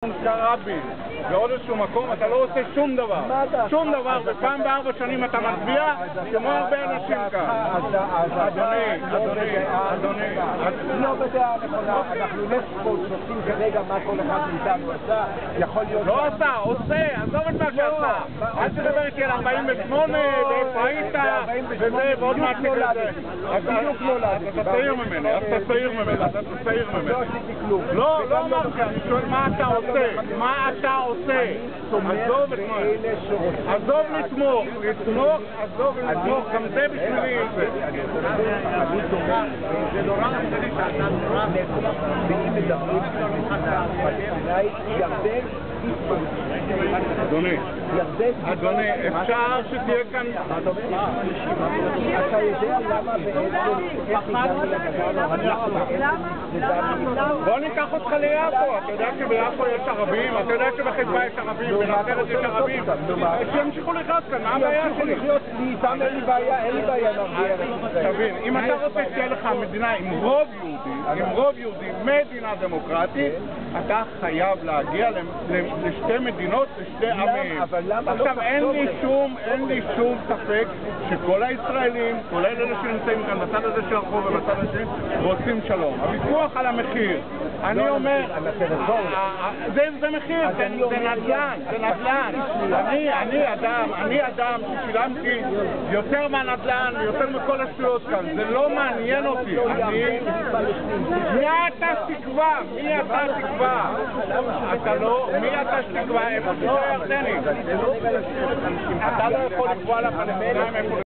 רבין ועוד איזשהו מקום, אתה לא עושה שום דבר. שום דבר, ופעם ב4 שנים אתה מצביע כמו הרבה אנשים כאן. אדוני, לא בדעה נכונה, אנחנו לא שופטים כרגע מה כל אחד מאיתנו עשה, יכול להיות... לא עשה, עושה, עזוב את מה שעשה. אל תדבר איתי על 48 ואיפה היית וזה ועוד מה שכזה. אז אתה צעיר ממני, לא עשיתי כלום. לא אמרתי, אני שואל מה אתה עושה. מה אתה עושה? עזוב את מה. עזוב לתמוך, עזוב לתמוך, גם זה בשבילי זה. אני תומך, זה נורא חשוב שאתה נורא ואם מדברים פלסטינאי, ירדן אדוני, אפשר שתהיה כאן... אתה יודע למה בוא ניקח אותך ליפו, אתה יודע שביפו יש ערבים, אתה יודע שבחיפה יש ערבים, בנצרת יש ערבים, שימשיכו לחיות כאן, מה הבעיה שלי? איתם אין לי בעיה תבין, אם אתה רוצה שתהיה לך מדינה עם רוב יהודי, מדינה דמוקרטית, אתה חייב להגיע לשתי מדינות, לשתי עמים. עכשיו אין לי שום ספק שכל הישראלים, כולל אלה שנמצאים כאן בצד הזה של הרחוב ובצד הזה, רוצים שלום. הוויכוח על המחיר, אני אומר, זה מחיר, זה נדל"ן. אני אדם ששילמתי יותר מהנדל"ן, יותר מכל השטויות כאן, זה לא מעניין אותי. מי אתה שתקבע? מי אתה שתקבע? איפה זה ירדני? אתה לא יכול לקבוע לפלסטינאים איפה